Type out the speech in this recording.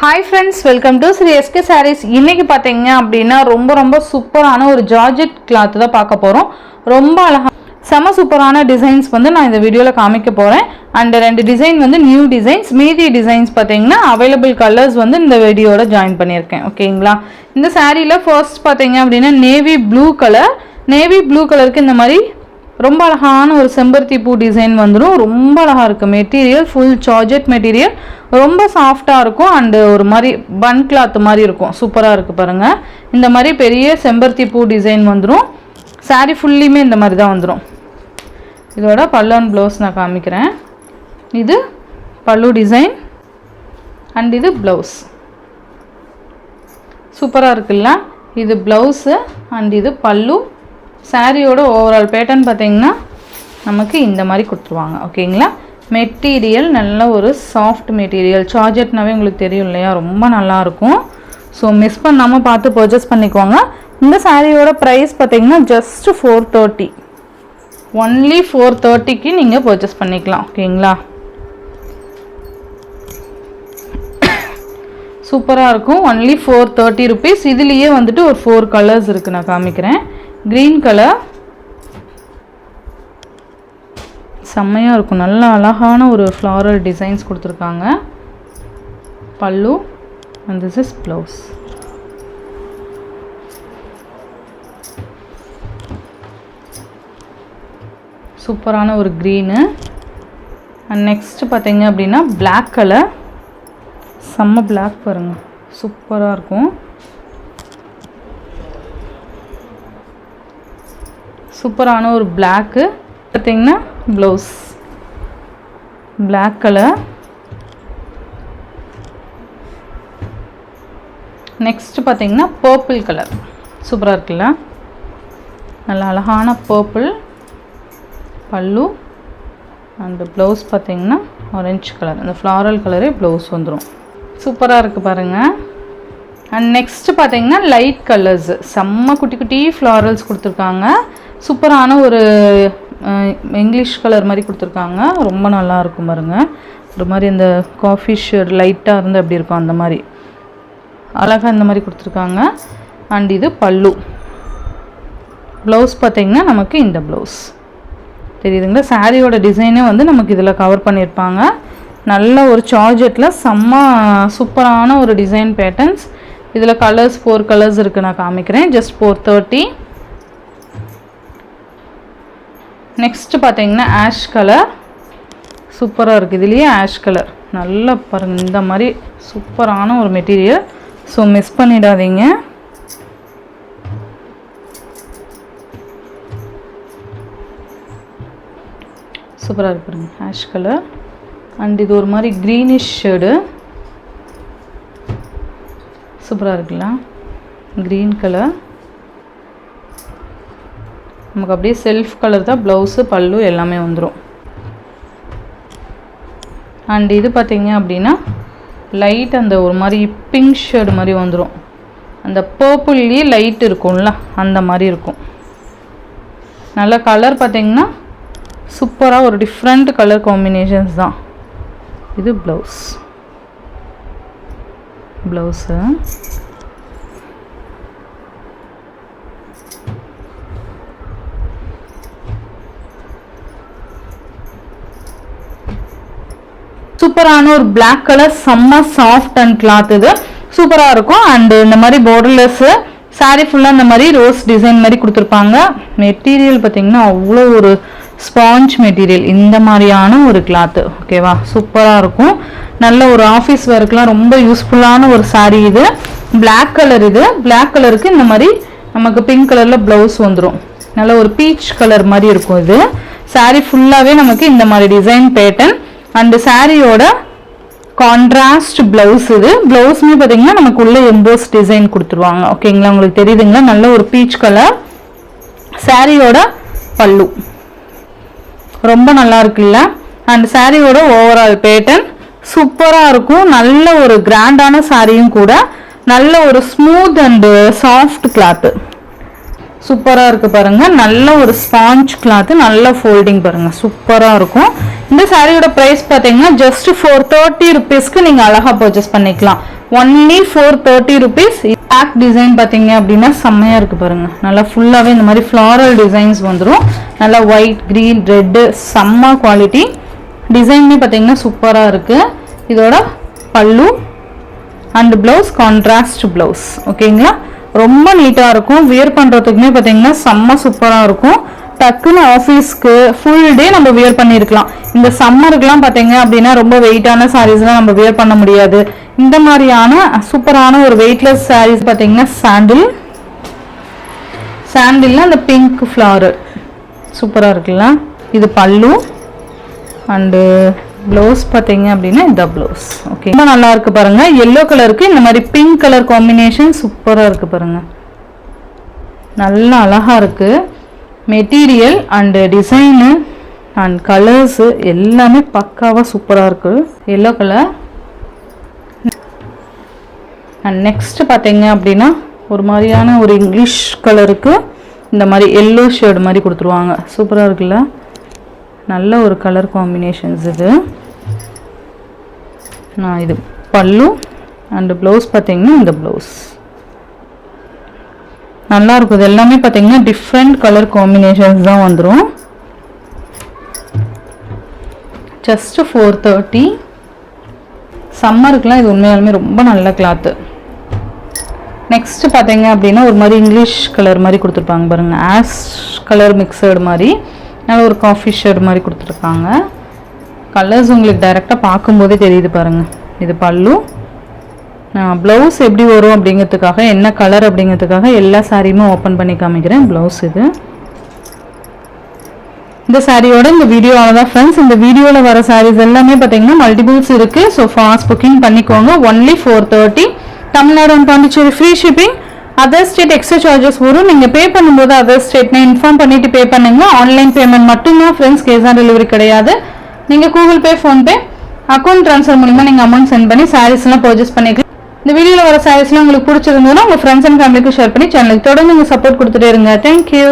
Hi friends, welcome to Sri S K sarees. இன்றைக்கி பார்த்தீங்க அப்படின்னா ரொம்ப சூப்பரான ஒரு ஜார்ஜெட் கிளாத் தான் பார்க்க போகிறோம். ரொம்ப அழகாக செம சூப்பரான டிசைன்ஸ் வந்து நான் இந்த வீடியோவில் காமிக்க போகிறேன். அண்ட் 2 டிசைன் வந்து நியூ டிசைன்ஸ், மீதி டிசைன்ஸ் பார்த்தீங்கன்னா அவைலபிள் கலர்ஸ் வந்து இந்த வீடியோட ஜாயின் பண்ணியிருக்கேன். ஓகேங்களா? இந்த சாரியில் ஃபர்ஸ்ட் பார்த்தீங்க அப்படின்னா நேவி ப்ளூ கலருக்கு இந்த மாதிரி ரொம்ப அழகான ஒரு செம்பருத்தி பூ டிசைன் வந்துடும். ரொம்ப அழகாக இருக்குது. மெட்டீரியல் ஃபுல் ஜார்ஜெட் மெட்டீரியல், ரொம்ப சாஃப்டாக இருக்கும். அண்டு ஒரு மாதிரி பன் கிளாத் மாதிரி இருக்கும். சூப்பராக இருக்குது பாருங்கள். இந்த மாதிரி பெரிய செம்பருத்தி பூ டிசைன் வந்துடும். சாரீ ஃபுல்லியுமே இந்த மாதிரி தான் வந்துடும். இதோட பல்லு அண்ட் ப்ளவுஸ் நான் காமிக்கிறேன். இது பல்லு டிசைன் அண்ட் இது ப்ளவுஸ். சூப்பராக இருக்குல்ல? இது ப்ளவுஸு அண்ட் இது பல்லு. சாரியோட ஓவரால் பேட்டர்ன் பார்த்தீங்கன்னா நமக்கு இந்த மாதிரி கொடுத்துருவாங்க. ஓகேங்களா? மெட்டீரியல் நல்ல ஒரு சாஃப்ட் மெட்டீரியல். சார்ஜெட்னாவே உங்களுக்கு தெரியும் இல்லையா? ரொம்ப நல்லாயிருக்கும். ஸோ மிஸ் பண்ணாமல் பார்த்து பர்ச்சேஸ் பண்ணிக்கோங்க. இந்த சாரியோட ப்ரைஸ் பார்த்தீங்கன்னா ஜஸ்ட் 430. ஒன்லி 430க்கு நீங்கள் பர்ச்சேஸ் பண்ணிக்கலாம். ஓகேங்களா? சூப்பராக இருக்கும். Only 430 rupees. இதுலேயே வந்துட்டு ஒரு 4 கலர்ஸ் இருக்குது, நான் காமிக்கிறேன். க்ரீன் கலர் செம்மையாக இருக்கும். நல்ல அழகான ஒரு ஃப்ளாரல் டிசைன்ஸ் கொடுத்துருக்காங்க. பல்லு அண்ட் திஸ் இஸ் ப்ளவுஸ். சூப்பரான ஒரு க்ரீனு. அண்ட் நெக்ஸ்ட் பார்த்தீங்க அப்படின்னா பிளாக் கலர். செம்ம பிளாக் பாருங்கள், சூப்பராக இருக்கும். சூப்பரான ஒரு பிளாக்கு பார்த்தீங்கன்னா ப்ளவுஸ் பிளாக் கலர். நெக்ஸ்ட் பார்த்தீங்கன்னா பர்பிள் கலர். சூப்பராக இருக்குல்ல? நல்ல அழகான பர்பிள். பல்லு அண்ட் ப்ளவுஸ் பார்த்தீங்கன்னா ஆரஞ்சு கலர். அந்த ஃப்ளாரல் கலரே ப்ளவுஸ் வந்துடும். சூப்பராக இருக்குது பாருங்கள். அண்ட் நெக்ஸ்ட்டு பார்த்தீங்கன்னா லைட் கலர்ஸ். செம்ம குட்டி குட்டி ஃப்ளாரல்ஸ் கொடுத்துருக்காங்க. சூப்பரான ஒரு இங்கிலீஷ் கலர் மாதிரி கொடுத்துருக்காங்க. ரொம்ப நல்லாயிருக்கும் பாருங்கள். ஒரு மாதிரி அந்த காஃபி ஷேட் லைட்டாக இருந்து அப்படி இருக்கும், அந்த மாதிரி அழகாக இந்த மாதிரி கொடுத்துருக்காங்க. அண்ட் இது பல்லு. ப்ளவுஸ் பார்த்திங்கன்னா நமக்கு இந்த ப்ளவுஸ் தெரியுதுங்களா? சாரியோட டிசைனே வந்து நமக்கு இதில் கவர் பண்ணியிருப்பாங்க. நல்ல ஒரு சார்ஜெட்டில் செம்ம சூப்பரான ஒரு டிசைன் பேட்டர்ன்ஸ். இதில் கலர்ஸ் 4 கலர்ஸ் இருக்குது, நான் காமிக்கிறேன். ஜஸ்ட் 430. நெக்ஸ்ட்டு பார்த்தீங்கன்னா ஆஷ் கலர். சூப்பராக இருக்குது. இதுலேயே ஆஷ் கலர் நல்லா பாருங்கள். இந்த மாதிரி சூப்பரான ஒரு மெட்டீரியல். ஸோ மிஸ் பண்ணிடாதீங்க. சூப்பராக இருக்கு பாருங்கள், ஆஷ் கலர். அண்ட் இது ஒரு மாதிரி க்ரீனிஷ் ஷேடு. சூப்பராக இருக்குல்ல? Green colour. நமக்கு அப்படியே செல்ஃப் கலர் தான் ப்ளவுஸு பல்லு எல்லாமே வந்துடும். அண்ட் இது பார்த்திங்க அப்படின்னா லைட் அந்த ஒரு மாதிரி பிங்க் ஷேடு மாதிரி வந்துடும். அந்த பர்பிள்லேயே லைட் இருக்கும்ல, அந்த மாதிரி இருக்கும். நல்ல கலர் பார்த்திங்கன்னா சூப்பராக ஒரு டிஃப்ரெண்ட் கலர் காம்பினேஷன்ஸ் தான். இது ப்ளவுஸு. சூப்பரான ஒரு பிளாக் கலர், செம்ம சாஃப்ட் அண்ட் கிளாத். இது சூப்பராக இருக்கும். அண்டு இந்த மாதிரி பார்டர்லெஸ்ஸு சாரீ ஃபுல்லாக இந்த மாதிரி ரோஸ் டிசைன் மாதிரி கொடுத்துருப்பாங்க. மெட்டீரியல் பார்த்திங்கன்னா அவ்வளோ ஒரு ஸ்பாஞ்ச் மெட்டீரியல். இந்த மாதிரியான ஒரு கிளாத்து. ஓகேவா? சூப்பராக இருக்கும். நல்ல ஒரு ஆஃபீஸ் ஒர்க்கெலாம் ரொம்ப யூஸ்ஃபுல்லான ஒரு சாரீ இது. Black colour. இது பிளாக் கலருக்கு இந்த மாதிரி நமக்கு பிங்க் கலரில் ப்ளவுஸ் வந்துடும். நல்ல ஒரு பீச் கலர் மாதிரி இருக்கும். இது சாரீ ஃபுல்லாகவே நமக்கு இந்த மாதிரி டிசைன் பேட்டர்ன். அண்டு சாரியோட கான்ட்ராஸ்ட் ப்ளவுஸ். இது ப்ளவுஸ்மே பார்த்தீங்கன்னா நமக்கு உள்ள எம்போஸ் டிசைன் கொடுத்துருவாங்க. ஓகேங்களா? உங்களுக்கு தெரியுதுங்களா? நல்ல ஒரு பீச் கலர். சாரியோட பல்லு ரொம்ப நல்லா இருக்குல்ல? அண்ட் சாரியோட ஓவரால் பேட்டர்ன் சூப்பராக இருக்கும். நல்ல ஒரு கிராண்டான சாரியும் கூட. நல்ல ஒரு ஸ்மூத் அண்டு சாஃப்ட் கிளாத்து. சூப்பராக இருக்குது பாருங்கள். நல்ல ஒரு ஸ்பாஞ்ச் கிளாத்து, நல்ல ஃபோல்டிங் பாருங்கள், சூப்பராக இருக்கும். இந்த சாரியோட ப்ரைஸ் பார்த்தீங்கன்னா ஜஸ்ட் 430 rupeesக்கு நீங்கள் அழகாக பர்ச்சேஸ் பண்ணிக்கலாம். Only 430 rupees. பேக் டிசைன் பார்த்தீங்க அப்படின்னா செம்மையாக இருக்குது பாருங்கள். நல்லா ஃபுல்லாகவே இந்த மாதிரி ஃப்ளாரல் டிசைன்ஸ் வந்துடும். நல்லா ஒயிட், க்ரீன், ரெட்டு, செம்ம குவாலிட்டி. டிசைனுமே பார்த்தீங்கன்னா சூப்பராக இருக்குது. இதோட பல்லு அண்ட் ப்ளவுஸ் கான்ட்ராஸ்ட் ப்ளவுஸ். ஓகேங்களா, ரொம்ப நீட்டாக இருக்கும். வியர் பண்ணுறதுக்குமே பார்த்தீங்கன்னா செம்ம சூப்பராக இருக்கும். டக்குன்னு ஆஃபீஸ்க்கு ஃபுல் டே நம்ம வியர் பண்ணியிருக்கலாம். இந்த சம்மருக்குலாம் பார்த்தீங்க அப்படின்னா ரொம்ப வெயிட்டான சாரீஸ்லாம் நம்ம வியர் பண்ண முடியாது. இந்த மாதிரியான சூப்பரான ஒரு வெயிட்லெஸ் சாரீஸ் பார்த்தீங்கன்னா சாண்டில் அந்த பிங்க் ஃப்ளவர் சூப்பராக இருக்குல்ல. இது பல்லு அண்டு ப்ளவுஸ் பார்த்தீங்க அப்படின்னா இந்த ப்ளவுஸ். ஓகே, ரொம்ப நல்லா இருக்கு பாருங்க. எல்லோ கலருக்கு இந்த மாதிரி பிங்க் கலர் காம்பினேஷன் சூப்பராக இருக்கு பாருங்க. நல்லா அழகா இருக்கு. Material and design and colours எல்லாமே பக்காவாக சூப்பராக இருக்கு. Yellow colour. அண்ட் நெக்ஸ்ட் பார்த்தீங்க அப்படின்னா ஒரு மாதிரியான ஒரு இங்கிலீஷ் கலருக்கு இந்த மாதிரி எல்லோ ஷேடு மாதிரி கொடுத்துருவாங்க. சூப்பராக இருக்குல்ல, நல்ல ஒரு கலர் காம்பினேஷன்ஸ் இது. இது பல்லு அண்ட் ப்ளவுஸ் பார்த்தீங்கன்னா இந்த ப்ளவுஸ் நல்லா இருக்கும். இது எல்லாமே பார்த்தீங்கன்னா டிஃப்ரெண்ட் கலர் காம்பினேஷன்ஸ் தான் வந்துடும். ஜஸ்ட் 430. சம்மருக்குலாம் இது உண்மையாலுமே ரொம்ப நல்ல கிளாத்து. நெக்ஸ்ட் பார்த்தீங்க அப்படின்னா ஒரு மாதிரி இங்கிலீஷ் கலர் மாதிரி கொடுத்துருப்பாங்க பாருங்க, ஆஷ் கலர் மிக்சடு மாதிரி நல்ல ஒரு காஃபி ஷேட் மாதிரி கொடுத்துருக்காங்க. கலர்ஸ் உங்களுக்கு டைரெக்டாக பார்க்கும்போதே தெரியுது பாருங்கள். இது பல்லு. ப்ளவுஸ் எப்படி வரும் அப்படிங்கிறதுக்காக, என்ன கலர் அப்படிங்கிறதுக்காக எல்லா சாரியுமே ஓப்பன் பண்ணி காமிக்கிறேன். ப்ளவுஸ் இது. இந்த சாரியோட இந்த வீடியோ அவ்வளோதான் ஃப்ரெண்ட்ஸ். இந்த வீடியோவில் வர சாரீஸ் எல்லாமே பார்த்தீங்கன்னா மல்டிபிள்ஸ் இருக்குது. ஸோ ஃபாஸ்ட் புக்கிங் பண்ணிக்கோங்க. Only 430. Tamil Nadu and Pondicherry free shipping. Other state extra charges வரும். நீங்கள் பே பண்ணும்போது அதர் ஸ்டேட்னு இன்ஃபார்ம் பண்ணிவிட்டு பே பண்ணுங்க. ஆன்லைன் பேமெண்ட் மட்டும்தான் ஃப்ரெண்ட்ஸ், கேஷ் ஆன் டெலிவரி கிடையாது. நீங்கள் Google Pay, PhonePe, account transfer மூலிமா நீங்கள் அமௌண்ட் சென்ட் பண்ணி சாரீஸ்லாம் பர்ச்சேஸ் பண்ணிக்கலாம். இந்த வீடியோவில் வர சாரீஸ்லாம் உங்களுக்கு பிடிச்சிருந்ததுன்னா உங்கள் ஃப்ரெண்ட்ஸ் அண்ட் ஃபேமிலிக்கு ஷேர் பண்ணி சேனலுக்கு தொடர்ந்து நீங்கள் சப்போர்ட் கொடுத்துட்டே இருங்க. தேங்க்யூ.